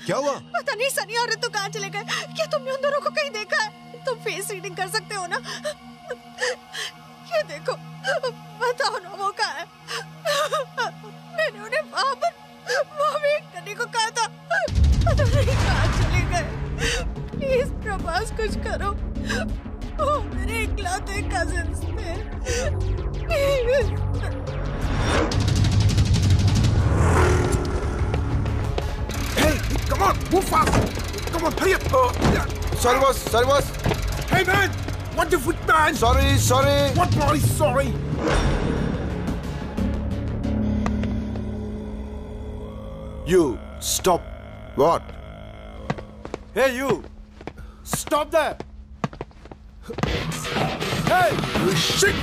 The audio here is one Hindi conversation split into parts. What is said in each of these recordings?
क्या हुआ? पता नहीं सनी और ऋतु कहाँ चले गए। क्या तुमने उन दोनों को कहीं देखा है? तुम फेस रीडिंग कर सकते हो ना? ये देखो, बताओ ना वो कहाँ है? मैंने उन्हें वहाँ वेट करने को कहा था। पता नहीं कहाँ चले गए। प्लीज प्रभास कुछ करो, वो मेरे इकलौते कजिन्स थे। Hey, come on, move fast! Come on, hurry up! Sorry boss, sorry boss. Hey man, what the foot man? Sorry. What boy? Sorry. You stop. What? Hey you! Stop there! Hey! Shit!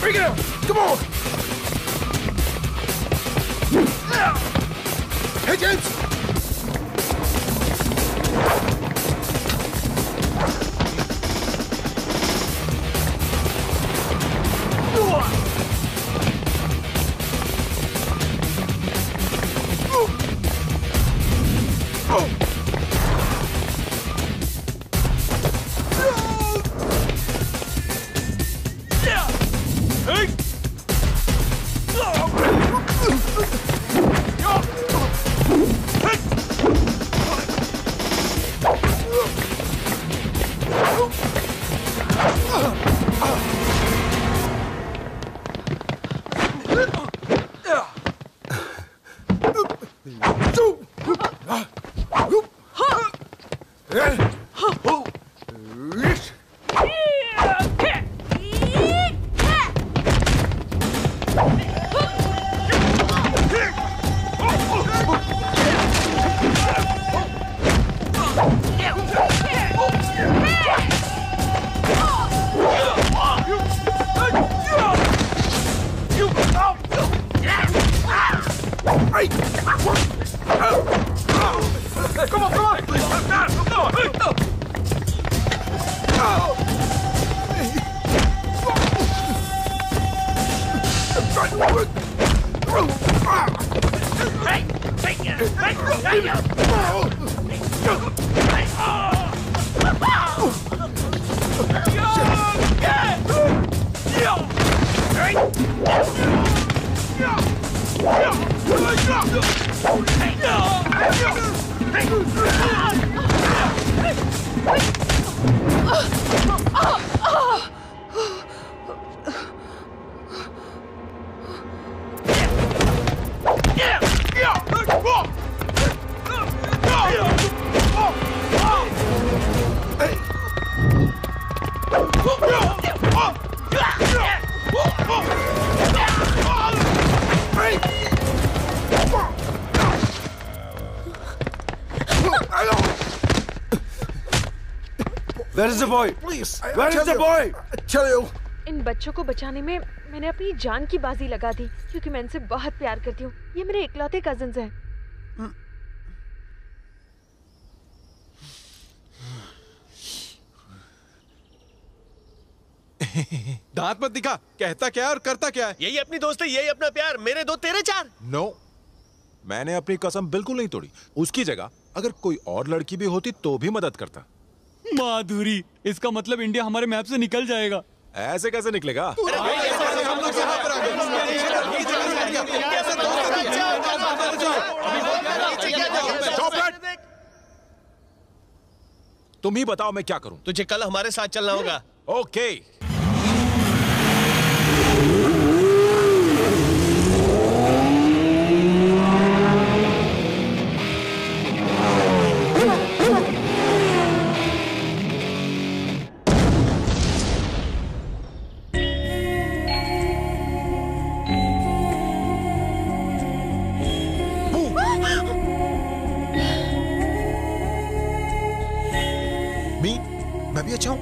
Bring it up! Come on! Hey, James! Where is the boy? Please, Where is the boy? I tell you. इन बच्चों को बचाने में मैंने अपनी जान की बाजी लगा दी, क्योंकि मैं इनसे बहुत प्यार करती हूँ। ये मेरे इकलौते कजिन्स हैं। दांत मत दिखा। कहता क्या है और करता क्या है? यही अपनी दोस्ती, यही अपना प्यार। मेरे दो तेरे चार। नो, मैंने अपनी कसम बिल्कुल नहीं तोड़ी। उसकी जगह अगर कोई और लड़की भी होती तो भी मदद करता। माधुरी, इसका मतलब इंडिया हमारे मैप से निकल जाएगा। ऐसे कैसे निकलेगा? तुम ही बताओ मैं क्या करूं? तुझे कल हमारे साथ चलना होगा। ओके। मैं भी अच्छा हूं।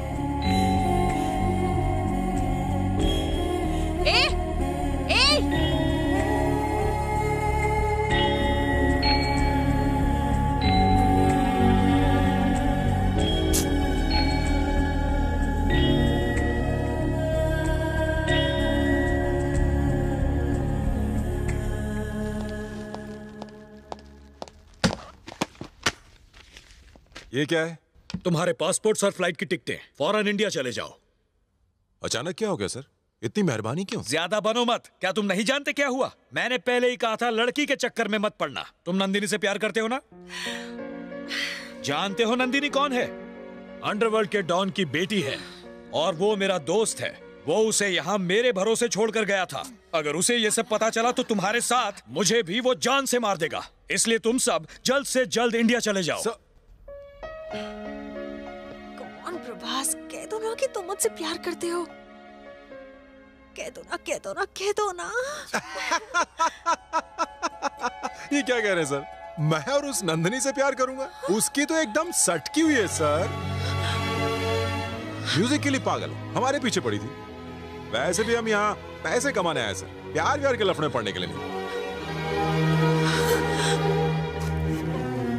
ये क्या है? तुम्हारे पासपोर्ट्स और फ्लाइट की टिकटें। फौरन इंडिया चले जाओ। अचानक क्या हो गया सर? इतनी मेहरबानी क्यों? ज्यादा बनो मत। क्या तुम नहीं जानते क्या हुआ? मैंने पहले ही कहा था लड़की के चक्कर में मत पड़ना। तुम नंदिनी से प्यार करते हो ना? जानते हो नंदिनी कौन है? अंडरवर्ल्ड के डॉन की बेटी है और वो मेरा दोस्त है। वो उसे यहाँ मेरे भरोसे छोड़कर गया था। अगर उसे ये सब पता चला तो तुम्हारे साथ मुझे भी वो जान से मार देगा। इसलिए तुम सब जल्द से जल्द इंडिया चले जाओ। कौन प्रभास, कह दो ना कि तुम मुझसे प्यार करते हो। कह दो ना, कह दो ना, कह दो ना। ये क्या कह रहे हैं सर? मैं और उस नंदिनी से प्यार करूंगा? उसकी तो एकदम सटकी हुई है सर। म्यूजिक के लिए पागल है, हमारे पीछे पड़ी थी। वैसे भी हम यहाँ पैसे कमाने आए सर, प्यार व्यार के लफड़े पड़ने के लिए नहीं।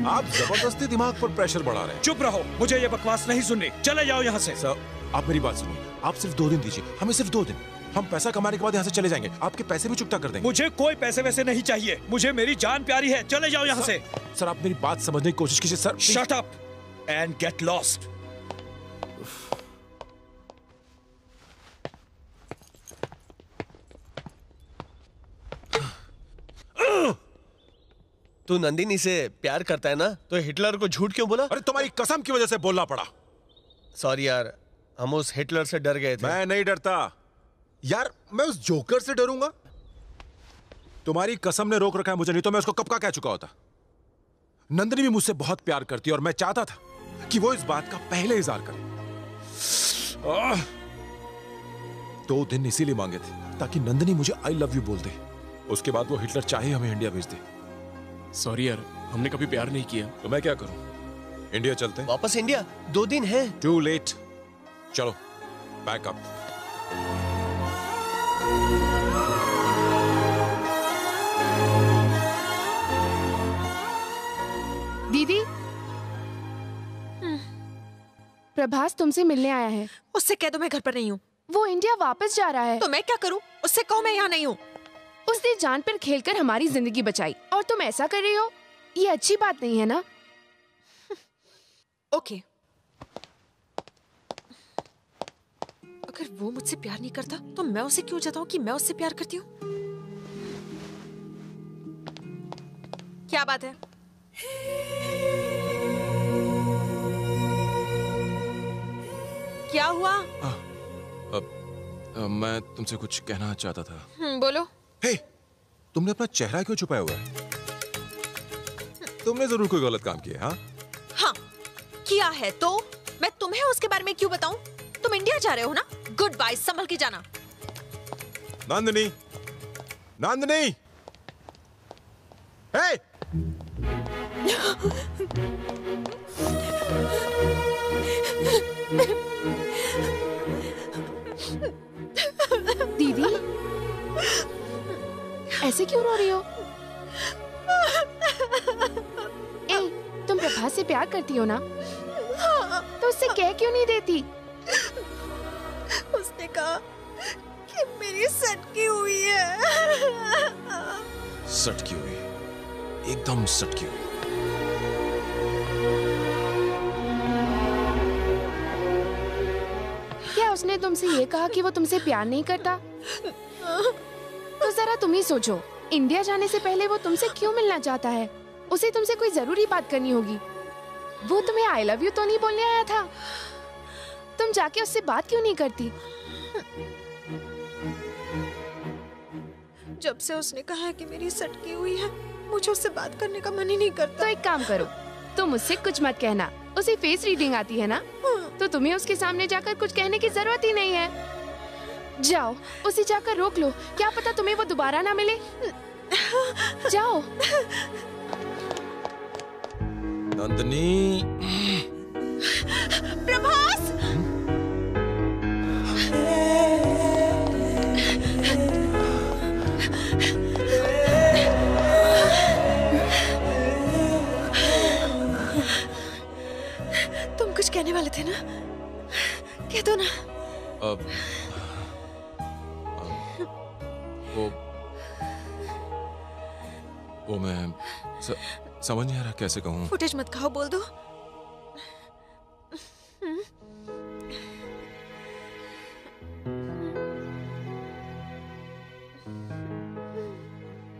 आप जबरदस्ती दिमाग पर प्रेशर बढ़ा रहे हैं। चुप रहो, मुझे ये बकवास नहीं सुननी। चले जाओ यहाँ से। सर आप मेरी बात सुनिए, आप सिर्फ 2 दिन दीजिए हमें, सिर्फ 2 दिन। हम पैसा कमाने के बाद यहाँ से चले जाएंगे, आपके पैसे भी चुकता कर देंगे। मुझे कोई पैसे वैसे नहीं चाहिए, मुझे मेरी जान प्यारी है। चले जाओ यहाँ से। सर आप मेरी बात समझने की कोशिश कीजिए sir. Shut up and get lost. तू नंदिनी से प्यार करता है ना, तो हिटलर को झूठ क्यों बोला? अरे तुम्हारी कसम की वजह से बोलना पड़ा। सॉरी यार, हम उस हिटलर से डर गए थे। मैं नहीं डरता यार, मैं उस जोकर से डरूंगा? तुम्हारी कसम ने रोक रखा है मुझे, नहीं तो मैं उसको कब का कह चुका होता। नंदिनी भी मुझसे बहुत प्यार करती है और मैं चाहता था कि वो इस बात का पहले इजहार करे। 2 दिन इसीलिए मांगे थे ताकि नंदिनी मुझे आई लव यू बोल दे। उसके बाद वो हिटलर चाहे हमें इंडिया भेज दे। सॉरी यार, हमने कभी प्यार नहीं किया। तो मैं क्या करूं? इंडिया चलते हैं? वापस इंडिया? 2 दिन है। Too late. चलो बैक अप। दीदी, प्रभास तुमसे मिलने आया है। उससे कह दो मैं घर पर नहीं हूँ। वो इंडिया वापस जा रहा है। तो मैं क्या करूँ? उससे कहो मैं यहाँ नहीं हूँ। उसने जान पर खेलकर हमारी जिंदगी बचाई और तुम ऐसा कर रही हो? ये अच्छी बात नहीं है ना? ओके, अगर वो मुझसे प्यार नहीं करता तो मैं उसे क्यों जताऊं कि मैं उससे प्यार करती हूँ? क्या बात है? क्या हुआ? मैं तुमसे कुछ कहना चाहता था। बोलो। हे, तुमने अपना चेहरा क्यों छुपाया हुआ है? तुमने जरूर कोई गलत काम किया। हाँ, किया है। तो मैं तुम्हें उसके बारे में क्यों बताऊं? तुम इंडिया जा रहे हो ना? गुड बाय, संभल के जाना। नंदिनी, नंदिनी, हे! दीदी, ऐसे क्यों रो रही हो? ए, तुम प्रभास से प्यार करती हो ना? तो उससे कह क्यों नहीं देती? उसने कहा कि मेरी सटकी हुई है। सटकी हुई, एकदम सटकी हुई। क्या उसने तुमसे ये कहा कि वो तुमसे प्यार नहीं करता? तो जरा तुम ही सोचो, इंडिया जाने से पहले वो तुमसे क्यों मिलना चाहता है? उसे तुमसे कोई जरूरी बात करनी होगी। वो तुम्हें आई लव यू तो नहीं बोलने आया था? तुम जाके उससे बात क्यों नहीं करती? जब से उसने कहा है कि मेरी सटकी हुई है, मुझे उससे बात करने का मन ही नहीं करता। तो एक काम करो, तुम उससे कुछ मत कहना। उसे फेस रीडिंग आती है ना, तो तुम्हें उसके सामने जाकर कुछ कहने की जरूरत ही नहीं है। जाओ, उसे जाकर रोक लो, क्या पता तुम्हें वो दोबारा ना मिले। जाओ। नंदिनी, प्रभास! तुम कुछ कहने वाले थे ना? कह दो ना। वो मैं समझ नहीं आ रहा कैसे कहूँ। फुटेज मत खाओ, बोल दो।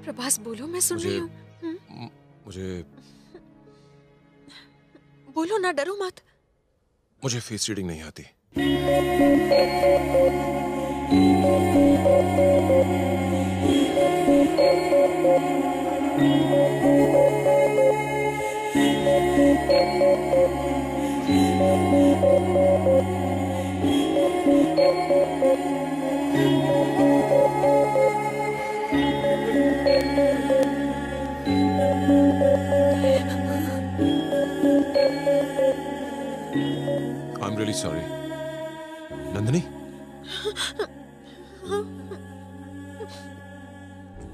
प्रभास बोलो, मैं सुन रही हूँ। मुझे बोलो ना, डरो मत। मुझे फेस रीडिंग नहीं आती। I'm really sorry. नंदिनी,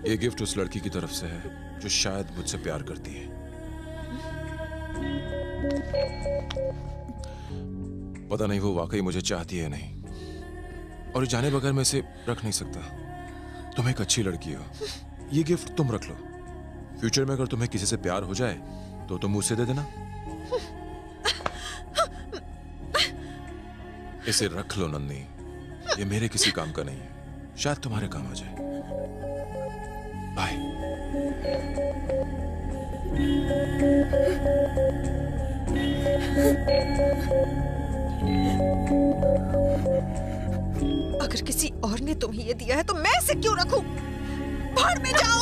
ये गिफ्ट उस लड़की की तरफ से है जो शायद मुझसे प्यार करती है। पता नहीं वो वाकई मुझे चाहती है नहीं, और ये जाने बगैर मैं इसे रख नहीं सकता। तुम एक अच्छी लड़की हो, ये गिफ्ट तुम रख लो। फ्यूचर में अगर तुम्हें किसी से प्यार हो जाए तो तुम मुझसे दे देना। इसे रख लो नन्नी, ये मेरे किसी काम का नहीं है, शायद तुम्हारे काम आ जाए। बाय। अगर किसी और ने तुम्हें ये दिया है तो मैं इसे क्यों रखूं? भाड़ में जाओ।